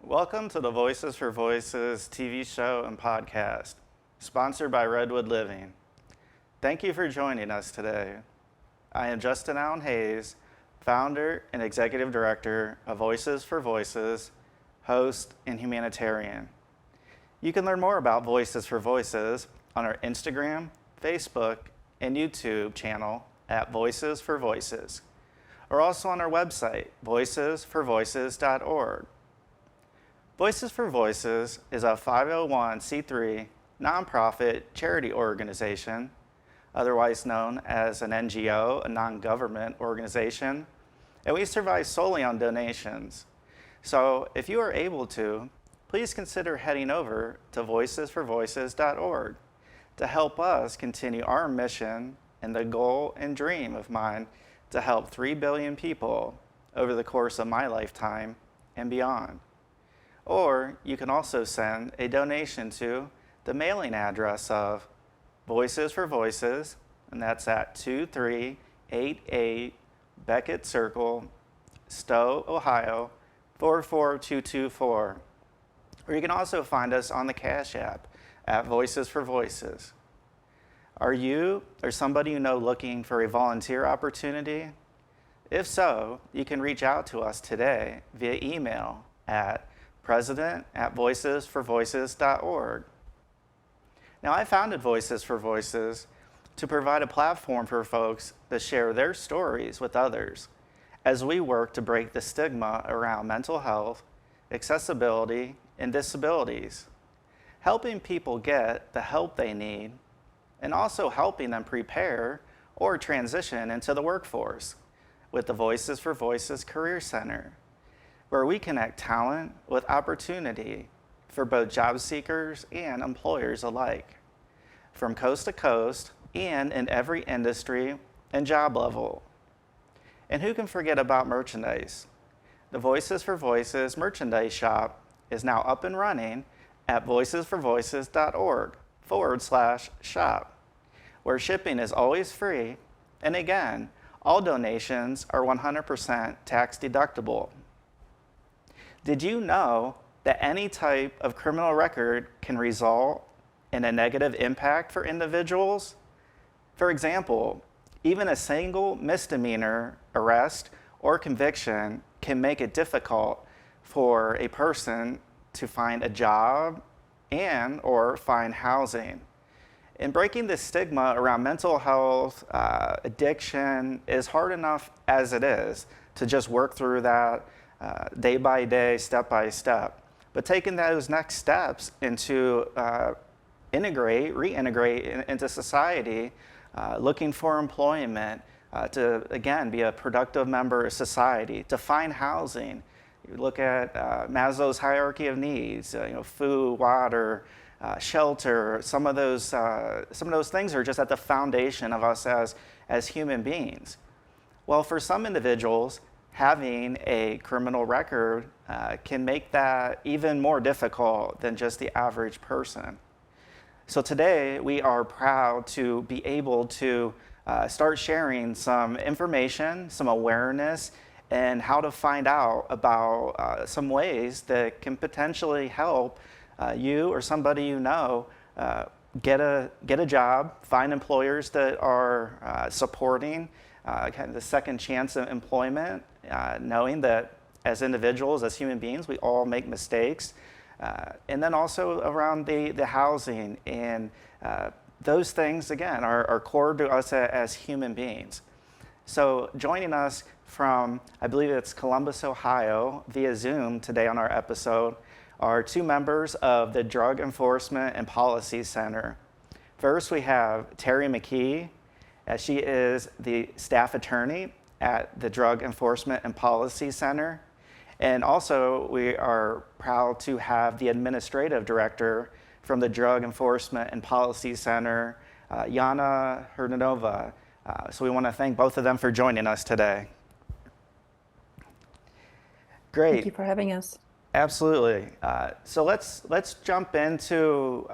Welcome to the Voices for Voices TV show and podcast, sponsored by Redwood Living. Thank you for joining us today. I am Justin Allen Hayes, founder and executive director of Voices for Voices, host and humanitarian. You can learn more about Voices for Voices on our Instagram, Facebook, and YouTube channel at Voices for Voices, or also on our website, voicesforvoices.org. Voices for Voices is a 501c3 nonprofit charity organization, otherwise known as an NGO, a non-government organization, and we survive solely on donations. So if you are able to, please consider heading over to voicesforvoices.org to help us continue our mission and the goal and dream of mine to help 3 billion people over the course of my lifetime and beyond. Or you can also send a donation to the mailing address of Voices for Voices, and that's at 2388 Beckett Circle, Stowe, Ohio, 44224. Or you can also find us on the Cash App at Voices for Voices. Are you or somebody you know looking for a volunteer opportunity? If so, you can reach out to us today via email at president@voicesforvoices.org. Now, I founded Voices for Voices to provide a platform for folks to share their stories with others as we work to break the stigma around mental health, accessibility, and disabilities, helping people get the help they need, and also helping them prepare or transition into the workforce with the Voices for Voices Career Center, where we connect talent with opportunity for both job seekers and employers alike, from coast to coast and in every industry and job level. And who can forget about merchandise? The Voices for Voices merchandise shop is now up and running at voicesforvoices.org/shop, where shipping is always free, and again, all donations are 100% tax deductible. Did you know that any type of criminal record can result in a negative impact for individuals? For example, even a single misdemeanor arrest or conviction can make it difficult for a person to find a job and or find housing. And breaking the stigma around mental health, addiction is hard enough as it is to just work through that day by day, step by step. But taking those next steps into reintegrate into society, looking for employment, to again be a productive member of society, to find housing. You look at Maslow's hierarchy of needs, food, water, shelter. Some of those things are just at the foundation of us as human beings. Well, for some individuals, having a criminal record can make that even more difficult than just the average person. So today, we are proud to be able to start sharing some information, some awareness, and how to find out about some ways that can potentially help you or somebody you know get a job, find employers that are supporting kind of the second chance of employment, knowing that as individuals, as human beings, we all make mistakes. And then also around the housing and those things, again, are core to us as human beings. So joining us from, I believe it's Columbus, Ohio, via Zoom today on our episode are two members of the Drug Enforcement and Policy Center. First, we have Terri McKee. She is the staff attorney at the Drug Enforcement and Policy Center. And also, we are proud to have the administrative director from the Drug Enforcement and Policy Center, Jana Hrdinová. So we want to thank both of them for joining us today. Great. Thank you for having us. Absolutely. So let's jump into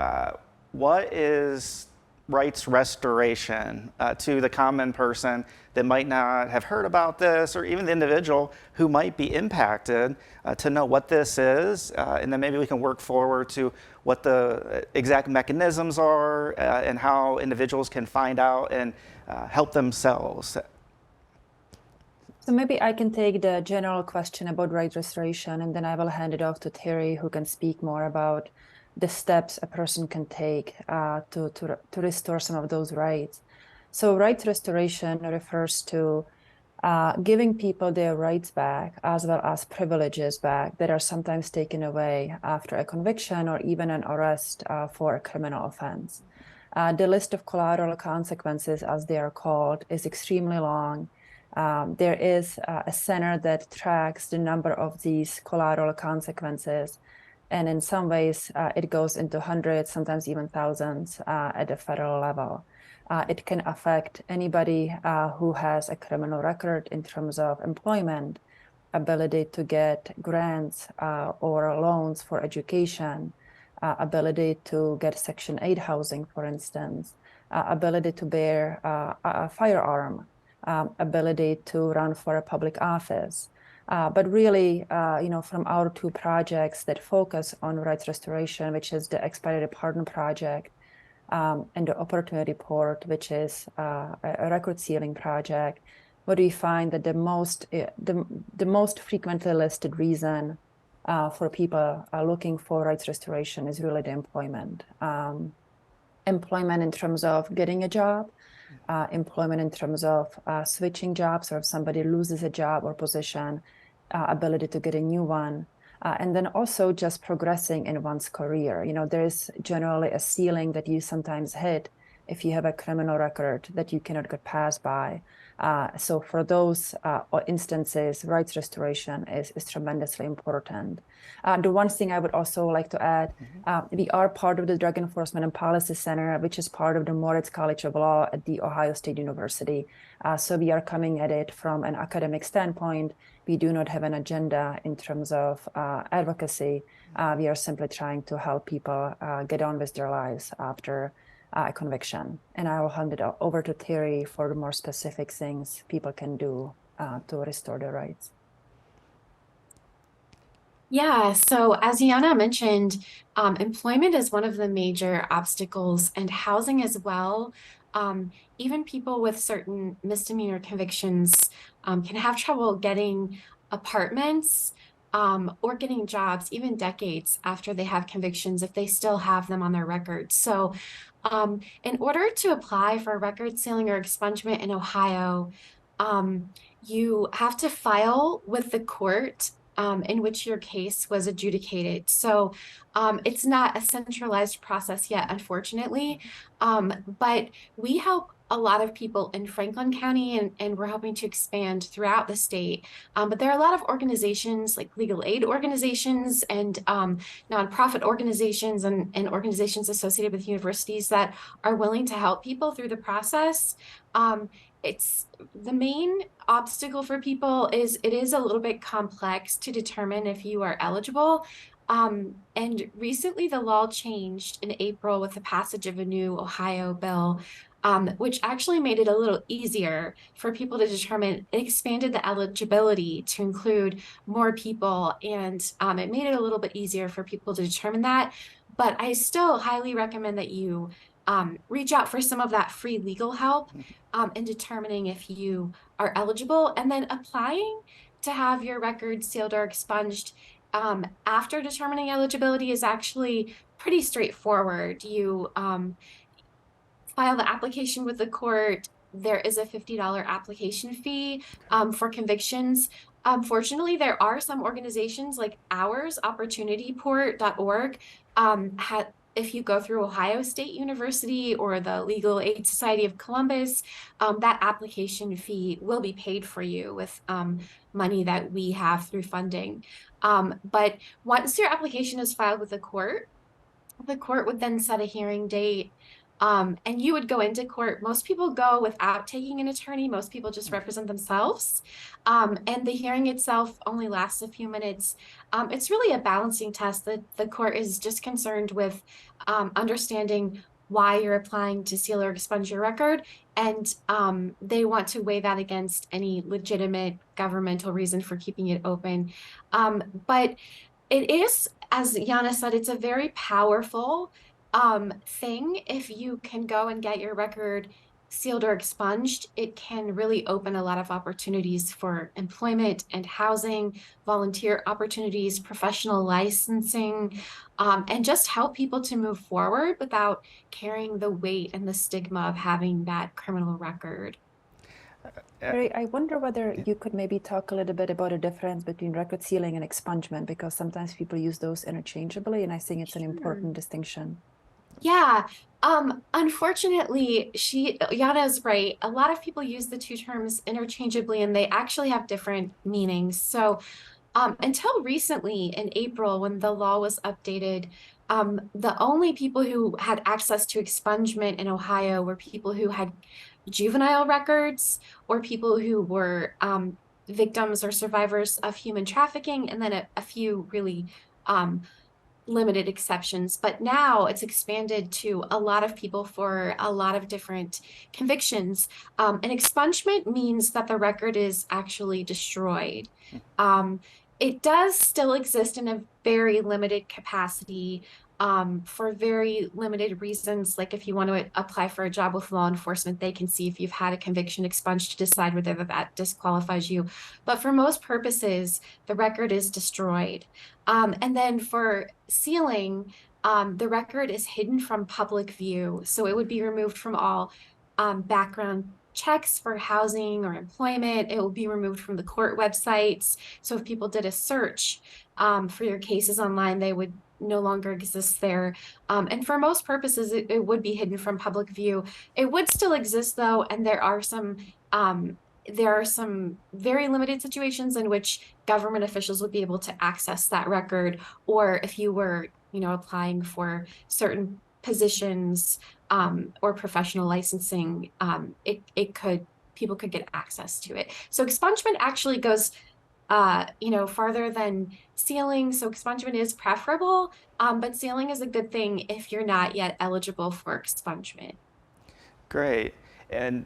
what is rights restoration to the common person that might not have heard about this, or even the individual who might be impacted, to know what this is, and then maybe we can work forward to what the exact mechanisms are, and how individuals can find out and help themselves. So maybe I can take the general question about right restoration, and then I will hand it off to Terri, who can speak more about the steps a person can take to restore some of those rights. So right restoration refers to giving people their rights back, as well as privileges back that are sometimes taken away after a conviction or even an arrest for a criminal offense. The list of collateral consequences, as they are called, is extremely long. There is a center that tracks the number of these collateral consequences. And in some ways, it goes into hundreds, sometimes even thousands at the federal level. It can affect anybody who has a criminal record in terms of employment, ability to get grants or loans for education, ability to get Section 8 housing, for instance, ability to bear a firearm, ability to run for a public office. But really, from our two projects that focus on rights restoration, which is the Expedited Pardon Project, and the Opportunity Port, which is a record sealing project, what we find that the most frequently listed reason for people looking for rights restoration is really the employment. Employment in terms of getting a job, employment in terms of switching jobs, or if somebody loses a job or position, ability to get a new one. And then also just progressing in one's career. There is generally a ceiling that you sometimes hit if you have a criminal record that you cannot get passed by. So for those instances, rights restoration is tremendously important. The one thing I would also like to add, we are part of the Drug Enforcement and Policy Center, which is part of the Moritz College of Law at The Ohio State University. So we are coming at it from an academic standpoint. We do not have an agenda in terms of advocacy. We are simply trying to help people get on with their lives after a conviction. And I will hand it over to Terri for the more specific things people can do to restore their rights. Yeah, so as Jana mentioned, employment is one of the major obstacles, and housing as well. Even people with certain misdemeanor convictions can have trouble getting apartments or getting jobs, even decades after they have convictions, if they still have them on their records. So in order to apply for record sealing or expungement in Ohio, you have to file with the court in which your case was adjudicated. So it's not a centralized process yet, unfortunately, but we help a lot of people in Franklin County, and we're hoping to expand throughout the state. But there are a lot of organizations, like legal aid organizations and nonprofit organizations and organizations associated with universities, that are willing to help people through the process. It's the main obstacle for people is it is a little bit complex to determine if you are eligible. And recently the law changed in April with the passage of a new Ohio bill, which actually made it a little easier for people to determine. It expanded the eligibility to include more people, and it made it a little bit easier for people to determine that. But I still highly recommend that you reach out for some of that free legal help in determining if you are eligible, and then applying to have your record sealed or expunged after determining eligibility is actually pretty straightforward. You file the application with the court. There is a $50 application fee for convictions. Fortunately, there are some organizations like ours, opportunityport.org, if you go through Ohio State University or the Legal Aid Society of Columbus, that application fee will be paid for you with money that we have through funding. But once your application is filed with the court would then set a hearing date. And you would go into court. Most people go without taking an attorney. Most people just represent themselves. And the hearing itself only lasts a few minutes. It's really a balancing test that the court is just concerned with understanding why you're applying to seal or expunge your record, and they want to weigh that against any legitimate governmental reason for keeping it open. But it is, as Jana said, it's a very powerful thing. If you can go and get your record sealed or expunged, it can really open a lot of opportunities for employment and housing, volunteer opportunities, professional licensing, and just help people to move forward without carrying the weight and the stigma of having that criminal record. Terri, I wonder whether you could maybe talk a little bit about the difference between record sealing and expungement, because sometimes people use those interchangeably, and I think it's an important distinction. Yeah, unfortunately, Jana is right. A lot of people use the two terms interchangeably, and they actually have different meanings. So, until recently in April, when the law was updated, the only people who had access to expungement in Ohio were people who had juvenile records or people who were victims or survivors of human trafficking, and then a few really limited exceptions. But now it's expanded to a lot of people for a lot of different convictions. And expungement means that the record is actually destroyed. It does still exist in a very limited capacity for very limited reasons. Like if you want to apply for a job with law enforcement, they can see if you've had a conviction expunged to decide whether that disqualifies you. But for most purposes, the record is destroyed. And then for sealing, the record is hidden from public view. So it would be removed from all background checks for housing or employment. It will be removed from the court websites. So if people did a search for your cases online, they would no longer exist there. And for most purposes, it would be hidden from public view. It would still exist though, and there are some very limited situations in which government officials would be able to access that record, or if you were, applying for certain positions or professional licensing, people could get access to it. So expungement actually goes farther than sealing. So expungement is preferable, but sealing is a good thing if you're not yet eligible for expungement. Great. And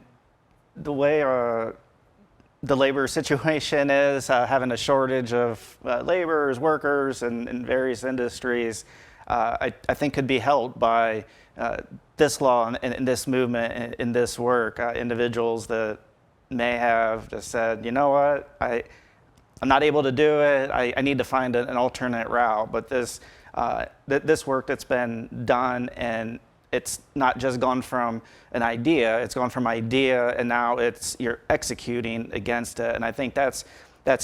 the way the labor situation is, having a shortage of laborers, workers in various industries, I think could be helped by this law and this movement and this work. Individuals that may have just said, you know what, I'm not able to do it. I need to find an alternate route. But this work that's been done, and it's not just gone from an idea. It's gone from idea, and now you're executing against it. And I think that's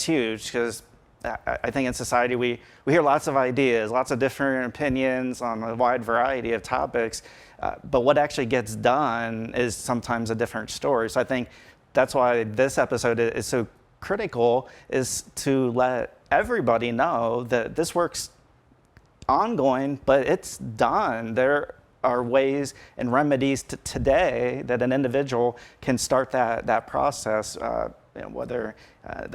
huge, because I think in society we hear lots of ideas, lots of different opinions on a wide variety of topics, but what actually gets done is sometimes a different story. So I think that's why this episode is so critical, is to let everybody know that this work's ongoing, but it's done. There are ways and remedies today that an individual can start that process, whether,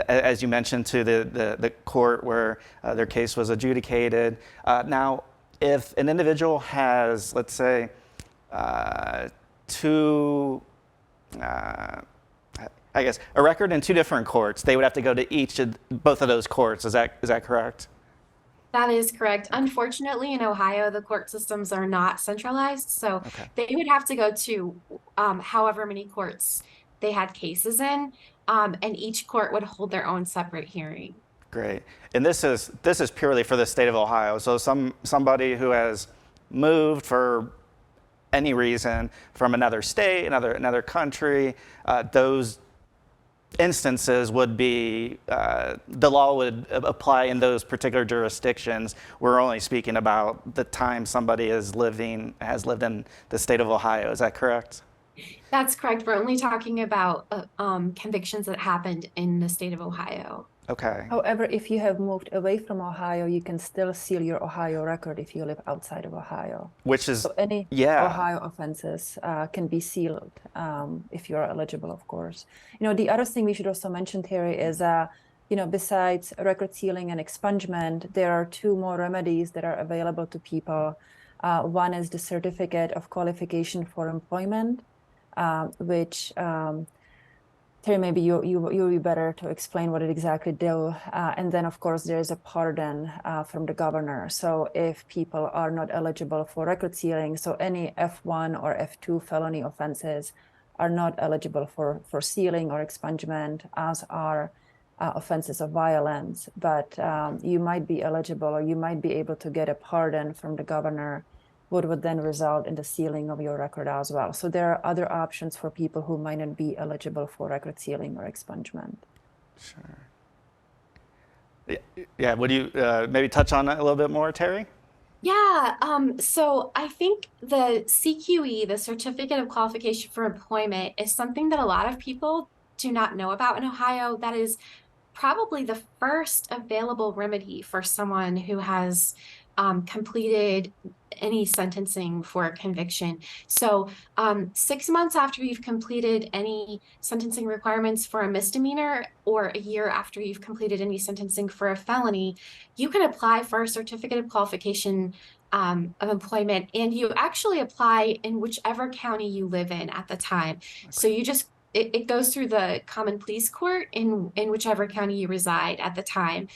as you mentioned, to the court where their case was adjudicated. Now, if an individual has, let's say, a record in two different courts, they would have to go to both of those courts. Is that correct? That is correct. Unfortunately, in Ohio, the court systems are not centralized, so they would have to go to however many courts they had cases in, and each court would hold their own separate hearing. Great. And this is purely for the state of Ohio. So somebody who has moved for any reason from another state, another country, those instances would be, the law would apply in those particular jurisdictions. We're only speaking about the time somebody has lived in the state of Ohio. Is that correct? That's correct. We're only talking about convictions that happened in the state of Ohio. Okay. However, if you have moved away from Ohio, you can still seal your Ohio record if you live outside of Ohio. Which is, so any yeah. Ohio offenses can be sealed if you're eligible, of course. The other thing we should also mention, Terri, is besides record sealing and expungement, there are two more remedies that are available to people One is the Certificate of Qualification for Employment, which Terry, maybe you'll be better to explain what it exactly do. And then, of course, there's a pardon from the governor. So if people are not eligible for record sealing, so any F1 or F2 felony offenses are not eligible for sealing or expungement, as are offenses of violence. But you might be eligible, or you might be able to get a pardon from the governor, would then result in the sealing of your record as well. So there are other options for people who might not be eligible for record sealing or expungement. Sure. Yeah, would you maybe touch on that a little bit more, Terri? Yeah, so I think the CQE, the Certificate of Qualification for Employment, is something that a lot of people do not know about in Ohio. That is probably the first available remedy for someone who has completed any sentencing for a conviction. So 6 months after you've completed any sentencing requirements for a misdemeanor, or a year after you've completed any sentencing for a felony, you can apply for a certificate of qualification of employment, and you actually apply in whichever county you live in at the time. Okay. So you just it goes through the common pleas court in whichever county you reside at the time.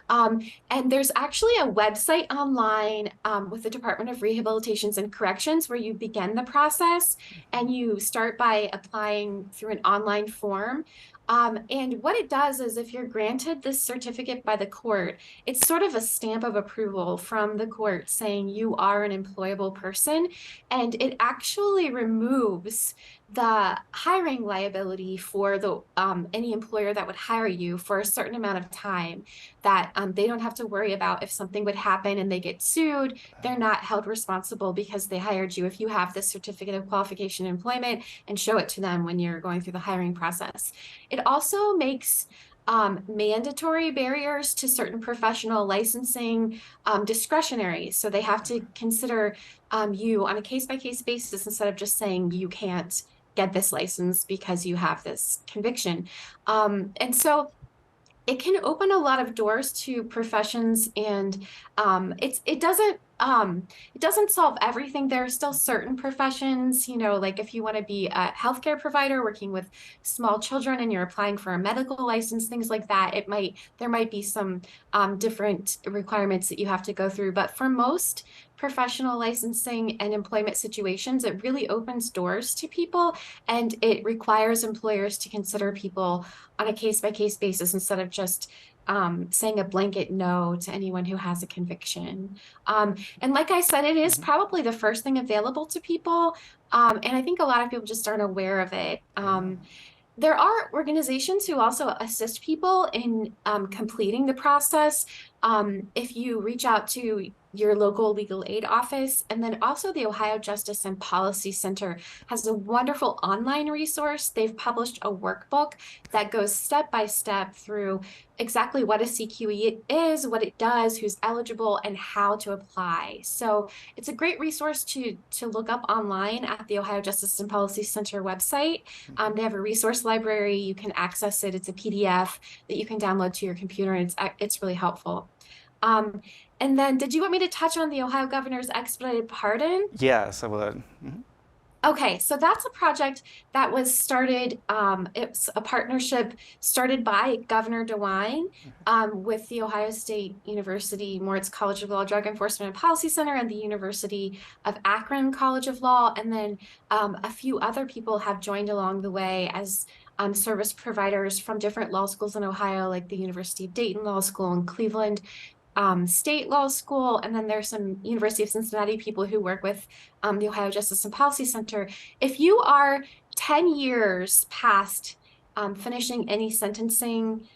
Okay. And there's actually a website online with the Department of Rehabilitations and Corrections where you begin the process, and you start by applying through an online form. And what it does is, if you're granted this certificate by the court, it's sort of a stamp of approval from the court saying you are an employable person, and it actually removes the hiring liability for the any employer that would hire you for a certain amount of time, that they don't have to worry about if something would happen and they get sued. They're not held responsible because they hired you if you have this certificate of qualification in employment and show it to them when you're going through the hiring process. It also makes mandatory barriers to certain professional licensing discretionary. So they have to consider you on a case-by-case basis, instead of just saying you can't get this license because you have this conviction. And so it can open a lot of doors to professions, and it doesn't solve everything. There are still certain professions, like if you want to be a healthcare provider working with small children and you're applying for a medical license, things like that, there might be some different requirements that you have to go through. But for most professional licensing and employment situations, it really opens doors to people, and it requires employers to consider people on a case-by-case basis, instead of just saying a blanket no to anyone who has a conviction. And like I said, it is probably the first thing available to people. And I think a lot of people just aren't aware of it. There are organizations who also assist people in completing the process. If you reach out to your local legal aid office, and then also the Ohio Justice and Policy Center has a wonderful online resource. They've published a workbook that goes step by step through exactly what a CQE is, what it does, who's eligible, and how to apply. So it's a great resource to look up online at the Ohio Justice and Policy Center website. They have a resource library. You can access it. It's a PDF that you can download to your computer, and it's really helpful. And then, did you want me to touch on the Ohio Governor's expedited pardon? Yes, I would. Okay, so that's a project that was started, it's a partnership started by Governor DeWine with the Ohio State University Moritz College of Law Drug Enforcement and Policy Center, and the University of Akron College of Law. And then a few other people have joined along the way as service providers from different law schools in Ohio, like the University of Dayton Law School and Cleveland State Law School. And then there's some University of Cincinnati people who work with the Ohio Justice and Policy Center. If you are 10 years past finishing any sentencing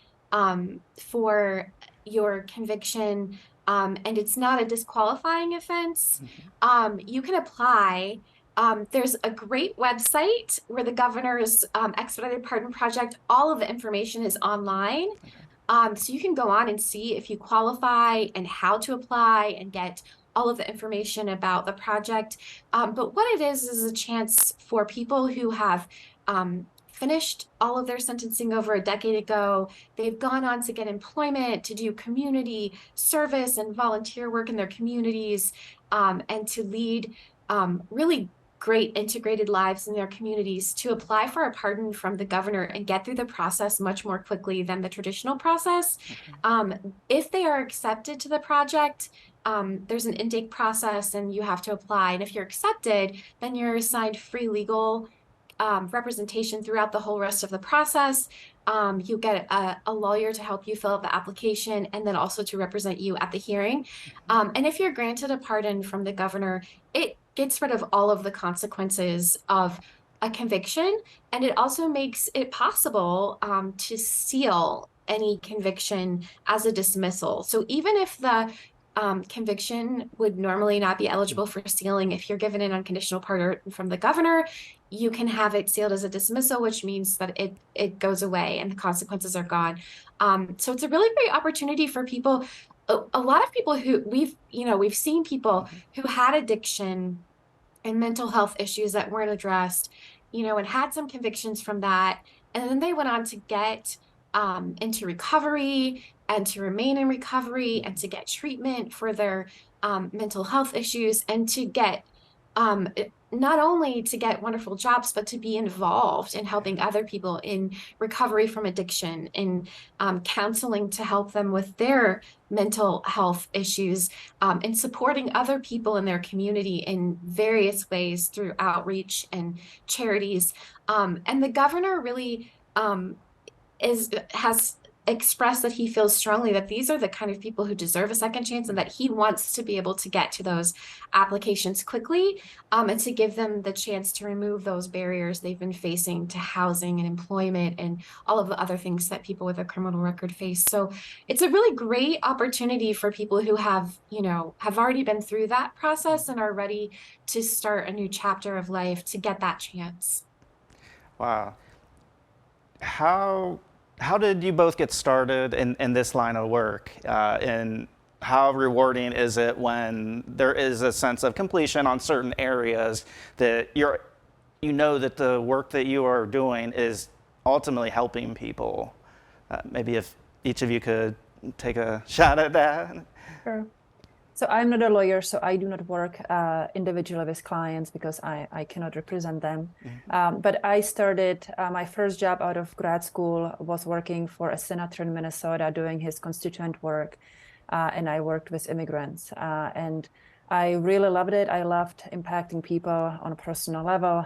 for your conviction, and it's not a disqualifying offense, you can apply. There's a great website where the governor's expedited pardon project, all of the information is online. So you can go on and see if you qualify and how to apply and get all of the information about the project. But what it is a chance for people who have finished all of their sentencing over a decade ago. They've gone on to get employment, to do community service and volunteer work in their communities, and to lead really great integrated lives in their communities, to apply for a pardon from the governor and get through the process much more quickly than the traditional process. If they are accepted to the project, there's an intake process and you have to apply. And if you're accepted, then you're assigned free legal representation throughout the whole rest of the process. You get a lawyer to help you fill out the application and then also to represent you at the hearing. And if you're granted a pardon from the governor, it gets rid of all of the consequences of a conviction. And it also makes it possible to seal any conviction as a dismissal. So even if the conviction would normally not be eligible for sealing, if you're given an unconditional pardon from the governor, you can have it sealed as a dismissal, which means that it goes away and the consequences are gone. So it's a really great opportunity for people. A lot of people who we've seen people who had addiction and mental health issues that weren't addressed, and had some convictions from that. And then they went on to get into recovery and to remain in recovery and to get treatment for their mental health issues and to get not only to get wonderful jobs, but to be involved in helping other people in recovery from addiction, in counseling to help them with their mental health issues, and supporting other people in their community in various ways through outreach and charities. And the governor really has expressed that he feels strongly that these are the kind of people who deserve a second chance and that he wants to be able to get to those applications quickly, and to give them the chance to remove those barriers they've been facing to housing and employment and all of the other things that people with a criminal record face. So it's a really great opportunity for people who have already been through that process and are ready to start a new chapter of life to get that chance. Wow. How did you both get started in this line of work? And how rewarding is it when there is a sense of completion on certain areas that that the work that you are doing is ultimately helping people? Maybe if each of you could take a shot at that. Sure. So I'm not a lawyer, so I do not work individually with clients because I cannot represent them. But I started, my first job out of grad school was working for a senator in Minnesota doing his constituent work. And I worked with immigrants. And I really loved it. I loved impacting people on a personal level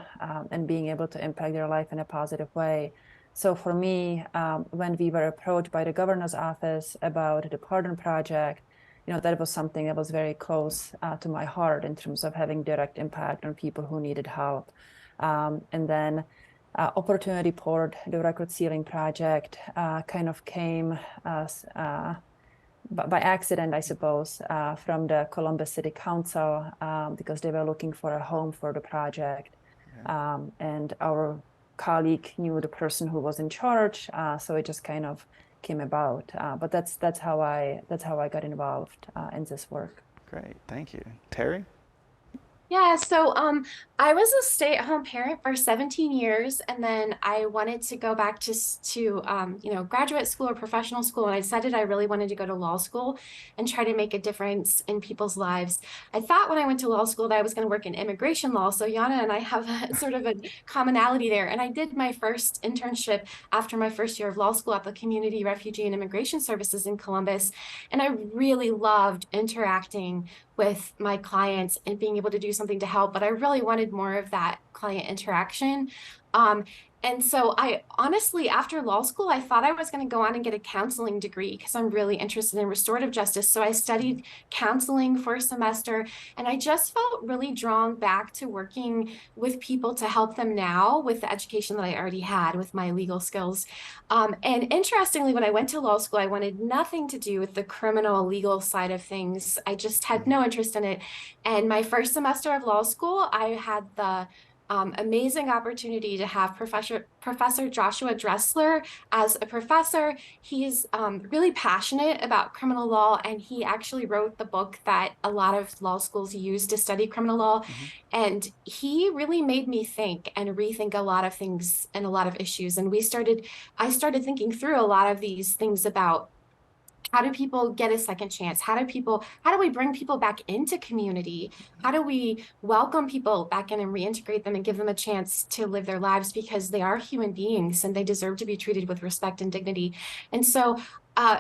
and being able to impact their life in a positive way. So for me, when we were approached by the governor's office about the pardon project, that was something that was very close to my heart in terms of having direct impact on people who needed help. And then Opportunity Port, the record sealing project, kind of came by accident, I suppose, from the Columbus City Council because they were looking for a home for the project. And our colleague knew the person who was in charge, so it just kind of came about, but that's how I got involved in this work. Great, thank you. Terri? Yeah, so I was a stay-at-home parent for 17 years, and then I wanted to go back to graduate school or professional school, and I decided I really wanted to go to law school and try to make a difference in people's lives. I thought when I went to law school that I was going to work in immigration law, so Jana and I have sort of a commonality there, and I did my first internship after my first year of law school at the Community Refugee and Immigration Services in Columbus, and I really loved interacting with my clients and being able to do something to help, but I really wanted more of that client interaction. And so I honestly, after law school, I thought I was going to go on and get a counseling degree because I'm really interested in restorative justice. So I studied counseling for a semester, and I just felt really drawn back to working with people to help them now with the education that I already had with my legal skills. And interestingly, when I went to law school, I wanted nothing to do with the criminal legal side of things. I just had no interest in it. And my first semester of law school, I had the amazing opportunity to have Professor Joshua Dressler as a professor. He's really passionate about criminal law, and he actually wrote the book that a lot of law schools use to study criminal law. And he really made me think and rethink a lot of things and a lot of issues. And I started thinking through a lot of these things about how do people get a second chance? How do we bring people back into community? How do we welcome people back in and reintegrate them and give them a chance to live their lives, because they are human beings and they deserve to be treated with respect and dignity. And so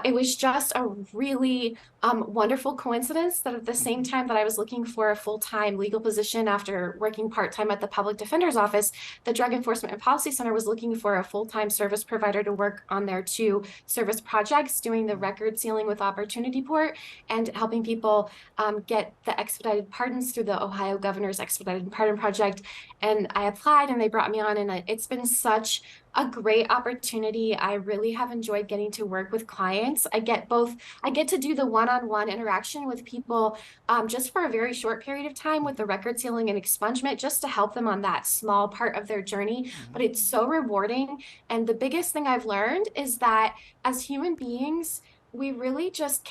it was just a really wonderful coincidence that at the same time that I was looking for a full-time legal position after working part-time at the public defender's office, the Drug Enforcement and Policy Center was looking for a full-time service provider to work on their 2 service projects, doing the record sealing with Opportunity Port and helping people get the expedited pardons through the Ohio Governor's Expedited Pardon Project. And I applied and they brought me on, and it's been such a great opportunity. I really have enjoyed getting to work with clients. I get to do the one-on-one interaction with people just for a very short period of time with the record sealing and expungement, just to help them on that small part of their journey. But it's so rewarding. And the biggest thing I've learned is that as human beings, we really just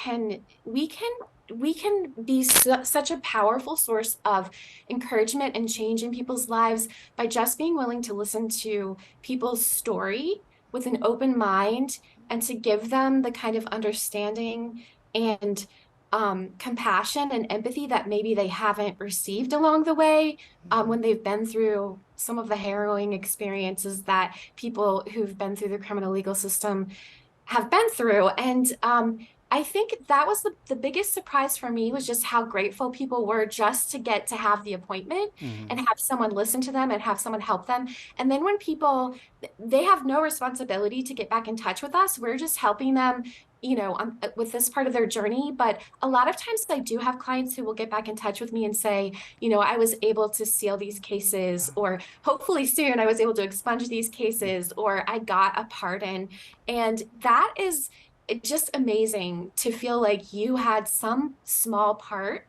we can be such a powerful source of encouragement and change in people's lives by just being willing to listen to people's story with an open mind, and to give them the kind of understanding and compassion and empathy that maybe they haven't received along the way when they've been through some of the harrowing experiences that people who've been through the criminal legal system have been through. And I think that was the biggest surprise for me, was just how grateful people were just to get to have the appointment and have someone listen to them and have someone help them. And then when people, they have no responsibility to get back in touch with us. We're just helping them, with this part of their journey. But a lot of times I do have clients who will get back in touch with me and say, I was able to seal these cases, or hopefully soon I was able to expunge these cases, or I got a pardon. And that is just amazing to feel like you had some small part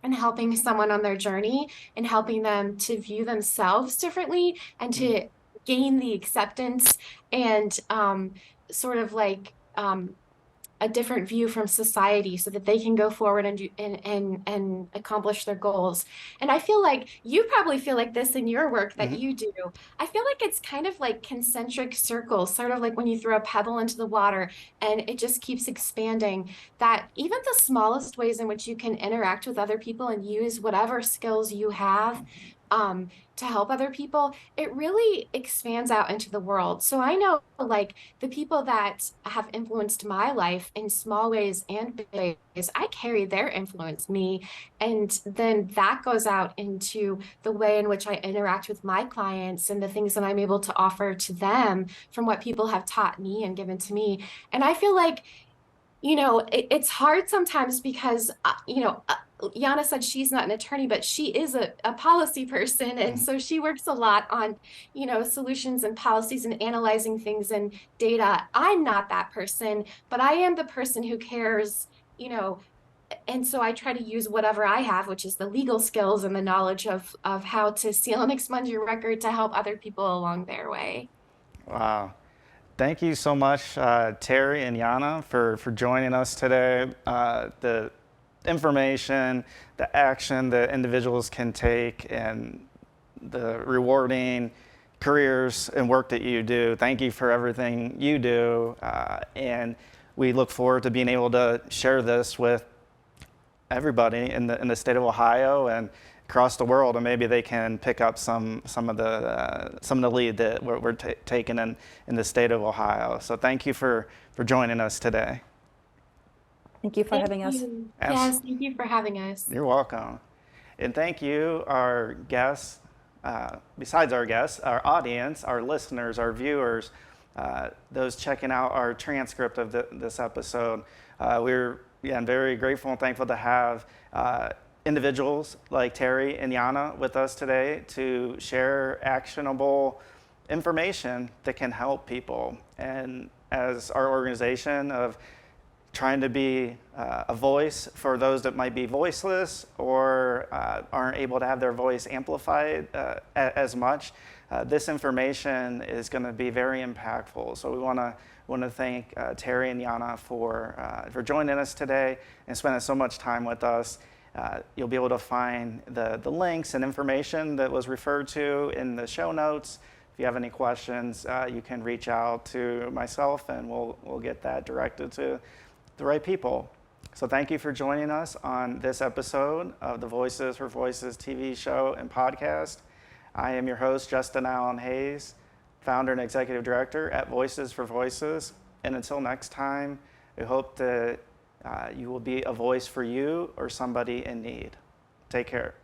in helping someone on their journey and helping them to view themselves differently and to gain the acceptance and sort of like a different view from society, so that they can go forward and accomplish their goals. And I feel like you probably feel like this in your work that you do. I feel like it's kind of like concentric circles, sort of like when you throw a pebble into the water and it just keeps expanding, that even the smallest ways in which you can interact with other people and use whatever skills you have to help other people, it really expands out into the world. So I know, like, the people that have influenced my life in small ways and big ways, I carry their influence me. And then that goes out into the way in which I interact with my clients and the things that I'm able to offer to them from what people have taught me and given to me. And I feel like, it's hard sometimes because, Jana said she's not an attorney, but she is a policy person. And so she works a lot on, solutions and policies and analyzing things and data. I'm not that person, but I am the person who cares, and so I try to use whatever I have, which is the legal skills and the knowledge of how to seal and expunge your record to help other people along their way. Wow. Thank you so much, Terri and Jana, for joining us today. The information, the action that individuals can take, and the rewarding careers and work that you do. Thank you for everything you do. And we look forward to being able to share this with everybody in the state of Ohio and across the world, and maybe they can pick up some of the lead that we're taking in the state of Ohio. So thank you for joining us today. Thank you for having us. Yes, thank you for having us. You're welcome. And thank you, our guests, besides our guests, our audience, our listeners, our viewers, those checking out our transcript of this episode. We're very grateful and thankful to have individuals like Terri and Jana with us today to share actionable information that can help people. And as our organization of trying to be a voice for those that might be voiceless or aren't able to have their voice amplified as much, this information is going to be very impactful. So we want to thank Terri and Jana for joining us today and spending so much time with us. You'll be able to find the links and information that was referred to in the show notes. If you have any questions, you can reach out to myself and we'll get that directed to the right people. So thank you for joining us on this episode of the Voices for Voices TV show and podcast. I am your host, Justin Allen Hayes, founder and executive director at Voices for Voices. And until next time, we hope that you will be a voice for you or somebody in need. Take care.